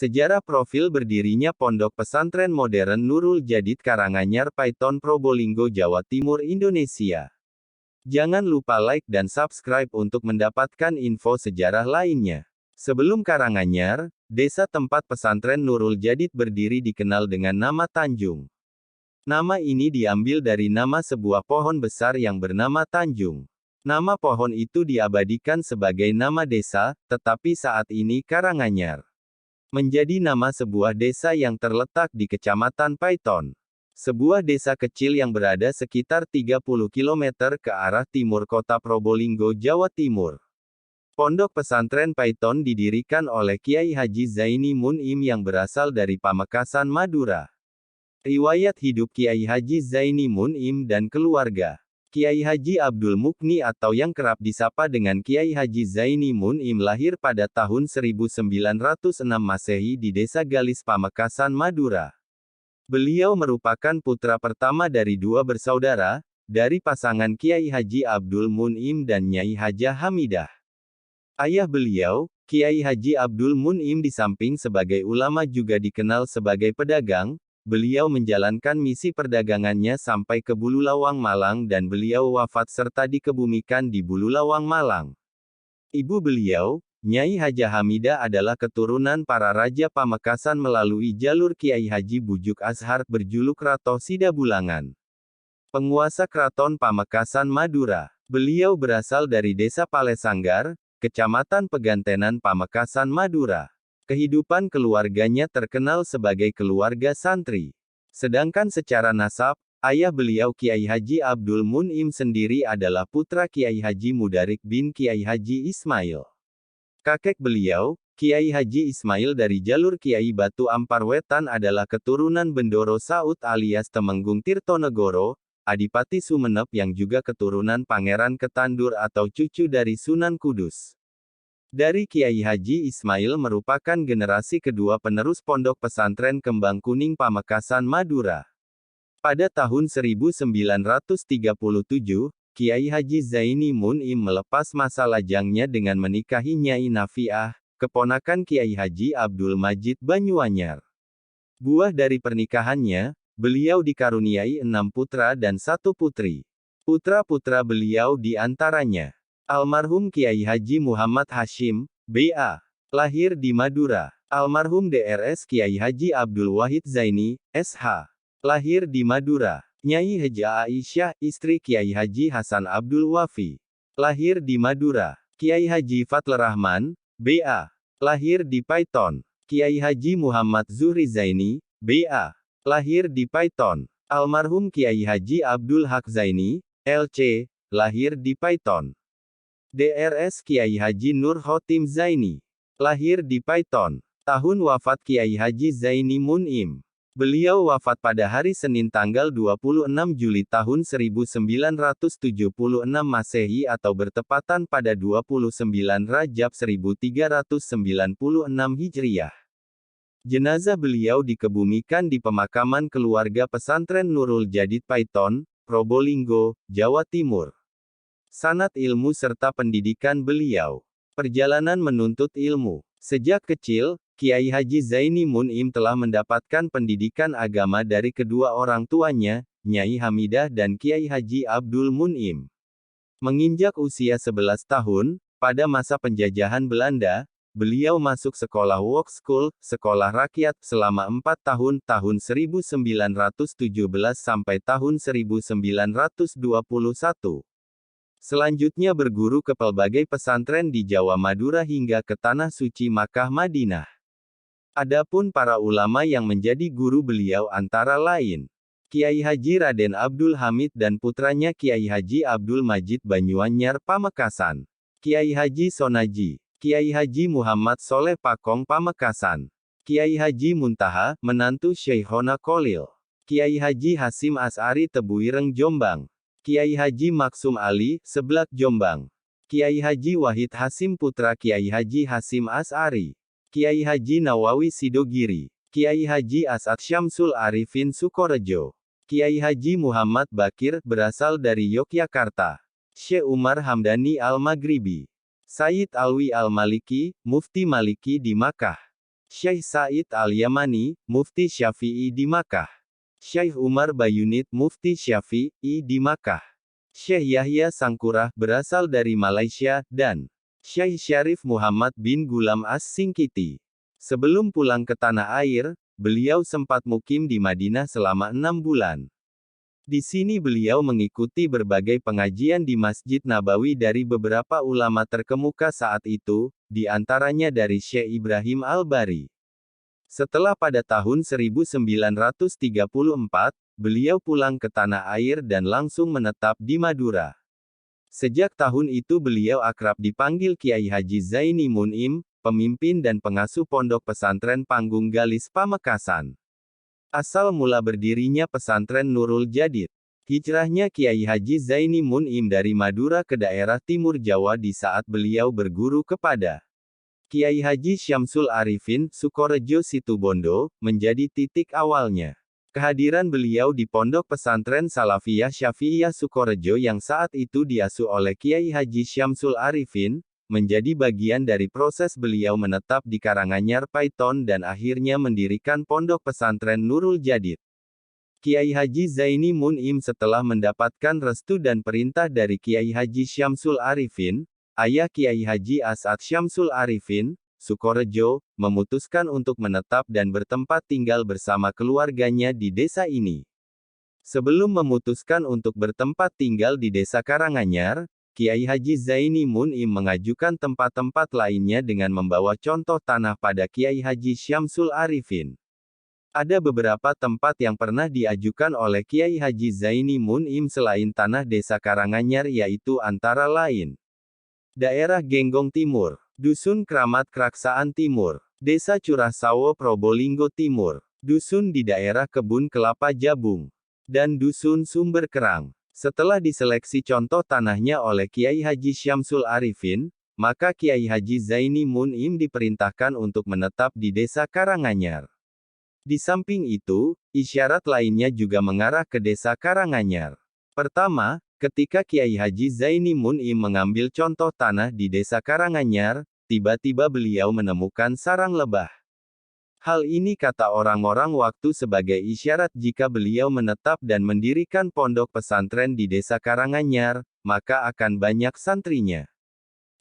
Sejarah profil berdirinya Pondok Pesantren Modern Nurul Jadid Karanganyar Paiton Probolinggo Jawa Timur Indonesia. Jangan lupa like dan subscribe untuk mendapatkan info sejarah lainnya. Sebelum Karanganyar, desa tempat pesantren Nurul Jadid berdiri dikenal dengan nama Tanjung. Nama ini diambil dari nama sebuah pohon besar yang bernama Tanjung. Nama pohon itu diabadikan sebagai nama desa, tetapi saat ini Karanganyar menjadi nama sebuah desa yang terletak di Kecamatan Paiton. Sebuah desa kecil yang berada sekitar 30 km ke arah timur kota Probolinggo, Jawa Timur. Pondok Pesantren Paiton didirikan oleh Kiai Haji Zaini Mun'im yang berasal dari Pamekasan, Madura. Riwayat hidup Kiai Haji Zaini Mun'im dan keluarga. Kiai Haji Abdul Mukni atau yang kerap disapa dengan Kiai Haji Zaini Mun'im lahir pada tahun 1906 Masehi di Desa Galis Pamekasan, Madura. Beliau merupakan putra pertama dari dua bersaudara, dari pasangan Kiai Haji Abdul Mun'im dan Nyai Hajah Hamidah. Ayah beliau, Kiai Haji Abdul Mun'im di samping sebagai ulama juga dikenal sebagai pedagang. Beliau menjalankan misi perdagangannya sampai ke Bululawang Malang dan beliau wafat serta dikebumikan di Bululawang Malang. Ibu beliau, Nyai Hajah Hamidah adalah keturunan para raja Pamekasan melalui jalur Kiai Haji Bujuk Ashar berjuluk Rato Sidabulangan. Penguasa Keraton Pamekasan Madura. Beliau berasal dari Desa Palesanggar, Kecamatan Pegantenan Pamekasan Madura. Kehidupan keluarganya terkenal sebagai keluarga santri. Sedangkan secara nasab, ayah beliau Kiai Haji Abdul Mun'im sendiri adalah putra Kiai Haji Mudarik bin Kiai Haji Ismail. Kakek beliau, Kiai Haji Ismail dari jalur Kiai Batu Ampar Wetan adalah keturunan Bendoro Saud alias Temenggung Tirtonegoro, Adipati Sumenep yang juga keturunan Pangeran Ketandur atau cucu dari Sunan Kudus. Dari Kiai Haji Ismail merupakan generasi kedua penerus Pondok Pesantren Kembang Kuning Pamekasan Madura. Pada tahun 1937, Kiai Haji Zaini Mun'im melepas masa lajangnya dengan menikahi Nyai Nafiah, keponakan Kiai Haji Abdul Majid Banyuanyar. Buah dari pernikahannya, beliau dikaruniai 6 putra dan 1 putri. Putra-putra beliau di antaranya almarhum Kiai Haji Muhammad Hashim, B.A. lahir di Madura. Almarhum Drs Kiai Haji Abdul Wahid Zaini, S.H. lahir di Madura. Nyai Hajah Aisyah, istri Kiai Haji Hasan Abdul Wafi, lahir di Madura. Kiai Haji Fadl Rahman, B.A. lahir di Paiton. Kiai Haji Muhammad Zuhri Zaini, B.A. lahir di Paiton. Almarhum Kiai Haji Abdul Haq Zaini, L.C. lahir di Paiton. Drs Kiai Haji Nur Khotim Zaini, lahir di Paiton. Tahun wafat Kiai Haji Zaini Mun'im. Beliau wafat pada hari Senin tanggal 26 Juli tahun 1976 Masehi atau bertepatan pada 29 Rajab 1396 Hijriah. Jenazah beliau dikebumikan di pemakaman keluarga pesantren Nurul Jadid Paiton, Probolinggo, Jawa Timur. Sanad ilmu serta pendidikan beliau. Perjalanan menuntut ilmu. Sejak kecil, Kiai Haji Zaini Mun'im telah mendapatkan pendidikan agama dari kedua orang tuanya, Nyai Hamidah dan Kiai Haji Abdul Mun'im. Menginjak usia 11 tahun, pada masa penjajahan Belanda, beliau masuk sekolah Work School, sekolah rakyat, selama 4 tahun, tahun 1917 sampai tahun 1921. Selanjutnya berguru ke pelbagai pesantren di Jawa Madura hingga ke Tanah Suci Makkah Madinah. Adapun para ulama yang menjadi guru beliau antara lain Kiai Haji Raden Abdul Hamid dan putranya Kiai Haji Abdul Majid Banyuanyar Pamekasan, Kiai Haji Sonaji, Kiai Haji Muhammad Soleh Pakong Pamekasan, Kiai Haji Muntaha, menantu Syekhona Kolil, Kiai Haji Hasim As'ari Tebuireng Jombang, Kiai Haji Maksum Ali, Seblak Jombang. Kiai Haji Wahid Hasim putra Kiai Haji Hasim As'ari. Kiai Haji Nawawi Sidogiri. Kiai Haji As'ad Syamsul Arifin Sukorejo. Kiai Haji Muhammad Bakir, berasal dari Yogyakarta. Syekh Umar Hamdani Al-Maghribi. Sayyid Alwi Al-Maliki, Mufti Maliki di Makkah. Syekh Said Al-Yamani, Mufti Syafi'i di Makkah. Syekh Umar Bayunit, Mufti Syafi'i di Makkah. Syekh Yahya Sangkurah, berasal dari Malaysia, dan Syekh Syarif Muhammad bin Gulam As-Singkiti. Sebelum pulang ke tanah air, beliau sempat mukim di Madinah selama 6 bulan. Di sini beliau mengikuti berbagai pengajian di Masjid Nabawi dari beberapa ulama terkemuka saat itu, di antaranya dari Syekh Ibrahim Al-Bari. Setelah pada tahun 1934, beliau pulang ke tanah air dan langsung menetap di Madura. Sejak tahun itu beliau akrab dipanggil Kiai Haji Zaini Mun'im, pemimpin dan pengasuh pondok pesantren Panggung Galis Pamekasan. Asal mula berdirinya pesantren Nurul Jadid. Hijrahnya Kiai Haji Zaini Mun'im dari Madura ke daerah Timur Jawa di saat beliau berguru kepada Kiai Haji Syamsul Arifin, Sukorejo Situbondo, menjadi titik awalnya. Kehadiran beliau di pondok pesantren Salafiyah Syafi'iyah Sukorejo yang saat itu diasuh oleh Kiai Haji Syamsul Arifin, menjadi bagian dari proses beliau menetap di Karanganyar Paiton dan akhirnya mendirikan pondok pesantren Nurul Jadid. Kiai Haji Zaini Mun'im setelah mendapatkan restu dan perintah dari Kiai Haji Syamsul Arifin, ayah Kiai Haji As'ad Syamsul Arifin, Sukorejo, memutuskan untuk menetap dan bertempat tinggal bersama keluarganya di desa ini. Sebelum memutuskan untuk bertempat tinggal di desa Karanganyar, Kiai Haji Zaini Mun'im mengajukan tempat-tempat lainnya dengan membawa contoh tanah pada Kiai Haji Syamsul Arifin. Ada beberapa tempat yang pernah diajukan oleh Kiai Haji Zaini Mun'im selain tanah desa Karanganyar yaitu antara lain daerah Genggong Timur, Dusun Kramat Kraksaan Timur, Desa Curah Sawo Probolinggo Timur, Dusun di daerah Kebun Kelapa Jabung, dan Dusun Sumber Kerang. Setelah diseleksi contoh tanahnya oleh Kiai Haji Syamsul Arifin, maka Kiai Haji Zaini Mun'im diperintahkan untuk menetap di desa Karanganyar. Di samping itu, isyarat lainnya juga mengarah ke desa Karanganyar. Pertama, ketika Kiai Haji Zaini Mun'im mengambil contoh tanah di desa Karanganyar, tiba-tiba beliau menemukan sarang lebah. Hal ini kata orang-orang waktu sebagai isyarat jika beliau menetap dan mendirikan pondok pesantren di desa Karanganyar, maka akan banyak santrinya.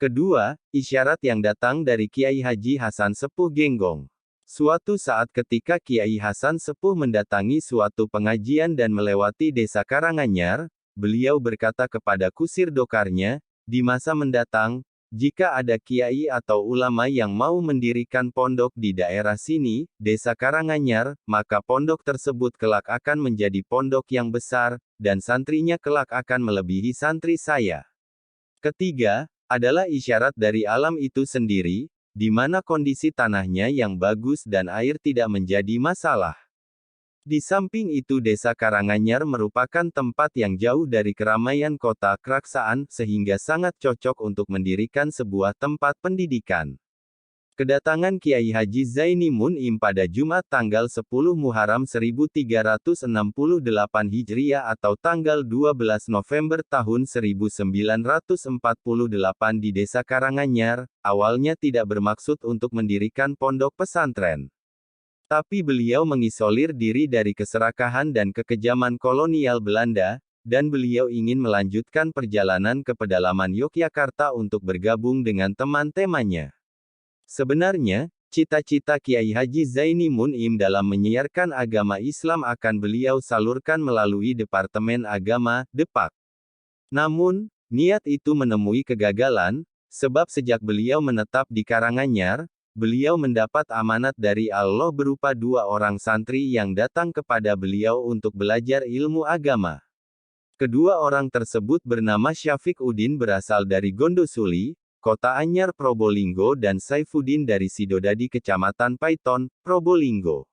Kedua, isyarat yang datang dari Kiai Haji Hasan Sepuh Genggong. Suatu saat ketika Kiai Hasan Sepuh mendatangi suatu pengajian dan melewati desa Karanganyar, beliau berkata kepada kusir dokarnya, di masa mendatang, jika ada kiai atau ulama yang mau mendirikan pondok di daerah sini, desa Karanganyar, maka pondok tersebut kelak akan menjadi pondok yang besar, dan santrinya kelak akan melebihi santri saya. Ketiga, adalah isyarat dari alam itu sendiri, di mana kondisi tanahnya yang bagus dan air tidak menjadi masalah. Di samping itu desa Karanganyar merupakan tempat yang jauh dari keramaian kota Kraksaan, sehingga sangat cocok untuk mendirikan sebuah tempat pendidikan. Kedatangan Kiai Haji Zaini Mun'im pada Jumat tanggal 10 Muharram 1368 Hijriah atau tanggal 12 November tahun 1948 di desa Karanganyar, awalnya tidak bermaksud untuk mendirikan pondok pesantren. Tapi beliau mengisolir diri dari keserakahan dan kekejaman kolonial Belanda, dan beliau ingin melanjutkan perjalanan ke pedalaman Yogyakarta untuk bergabung dengan teman-temannya. Sebenarnya, cita-cita Kiai Haji Zaini Mun'im dalam menyiarkan agama Islam akan beliau salurkan melalui Departemen Agama, Depak. Namun, niat itu menemui kegagalan, sebab sejak beliau menetap di Karanganyar, beliau mendapat amanat dari Allah berupa 2 orang santri yang datang kepada beliau untuk belajar ilmu agama. Kedua orang tersebut bernama Syafiq Udin berasal dari Gondosuli, Kota Anyar Probolinggo dan Saifuddin dari Sidodadi Kecamatan Paiton, Probolinggo.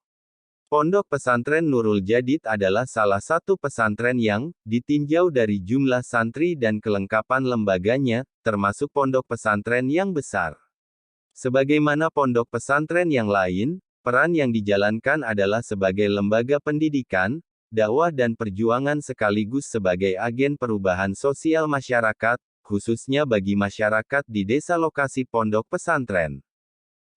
Pondok pesantren Nurul Jadid adalah salah satu pesantren yang ditinjau dari jumlah santri dan kelengkapan lembaganya, termasuk pondok pesantren yang besar. Sebagaimana pondok pesantren yang lain, peran yang dijalankan adalah sebagai lembaga pendidikan, dakwah dan perjuangan sekaligus sebagai agen perubahan sosial masyarakat, khususnya bagi masyarakat di desa lokasi pondok pesantren.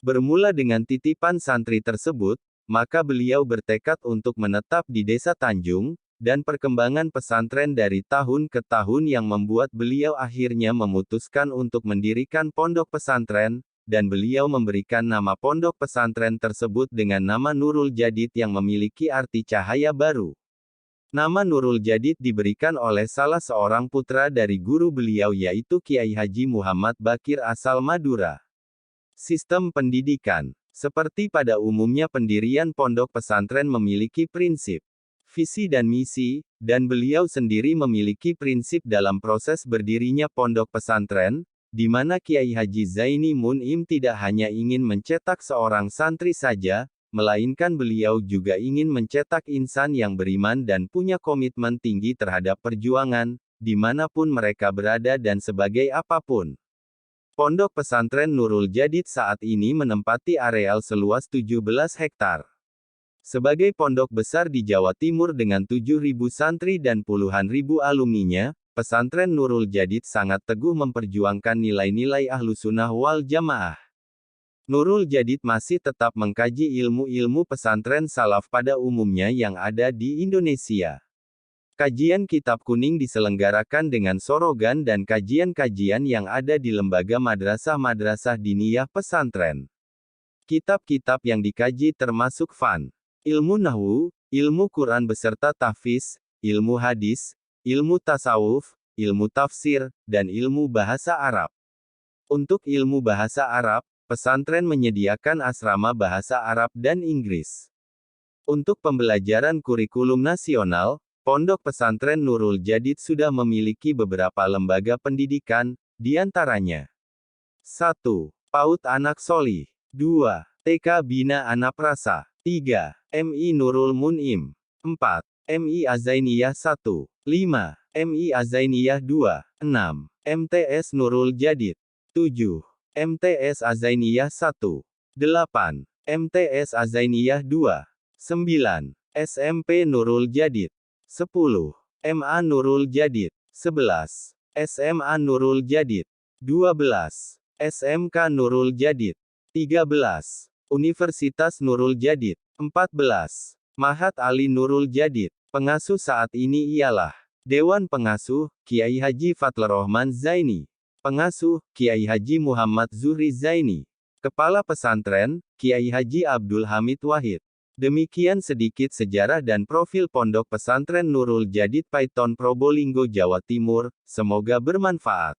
Bermula dengan titipan santri tersebut, maka beliau bertekad untuk menetap di Desa Tanjung, dan perkembangan pesantren dari tahun ke tahun yang membuat beliau akhirnya memutuskan untuk mendirikan pondok pesantren, dan beliau memberikan nama pondok pesantren tersebut dengan nama Nurul Jadid yang memiliki arti cahaya baru. Nama Nurul Jadid diberikan oleh salah seorang putra dari guru beliau yaitu Kiai Haji Muhammad Bakir asal Madura. Sistem pendidikan. Seperti pada umumnya pendirian pondok pesantren memiliki prinsip, visi dan misi, dan beliau sendiri memiliki prinsip dalam proses berdirinya pondok pesantren, di mana Kiai Haji Zaini Mun'im tidak hanya ingin mencetak seorang santri saja, melainkan beliau juga ingin mencetak insan yang beriman dan punya komitmen tinggi terhadap perjuangan, dimanapun mereka berada dan sebagai apapun. Pondok pesantren Nurul Jadid saat ini menempati areal seluas 17 hektar. Sebagai pondok besar di Jawa Timur dengan 7.000 santri dan puluhan ribu alumninya, pesantren Nurul Jadid sangat teguh memperjuangkan nilai-nilai Ahlussunnah wal Jamaah. Nurul Jadid masih tetap mengkaji ilmu-ilmu pesantren salaf pada umumnya yang ada di Indonesia. Kajian Kitab Kuning diselenggarakan dengan sorogan dan kajian-kajian yang ada di lembaga madrasah-madrasah diniyah pesantren. Kitab-kitab yang dikaji termasuk ilmu nahwu, ilmu Quran beserta tahfiz, ilmu hadis, ilmu tasawuf, ilmu tafsir, dan ilmu bahasa Arab. Untuk ilmu bahasa Arab, pesantren menyediakan asrama bahasa Arab dan Inggris. Untuk pembelajaran kurikulum nasional, Pondok Pesantren Nurul Jadid sudah memiliki beberapa lembaga pendidikan, di antaranya 1. PAUD Anak Sholih 2. TK Bina Anaprasa 3. MI Nurul Mun'im 4. MI Azainiyah 1, 5, MI Azainiyah 2, 6, MTS Nurul Jadid, 7, MTS Azainiyah 1, 8, MTS Azainiyah 2, 9, SMP Nurul Jadid, 10, MA Nurul Jadid, 11, SMA Nurul Jadid, 12, SMK Nurul Jadid, 13, Universitas Nurul Jadid, 14, Mahat Ali Nurul Jadid. Pengasuh saat ini ialah Dewan Pengasuh, Kiai Haji Fadler Rahman Zaini. Pengasuh, Kiai Haji Muhammad Zuhri Zaini. Kepala Pesantren, Kiai Haji Abdul Hamid Wahid. Demikian sedikit sejarah dan profil Pondok Pesantren Nurul Jadid Paiton Probolinggo Jawa Timur, semoga bermanfaat.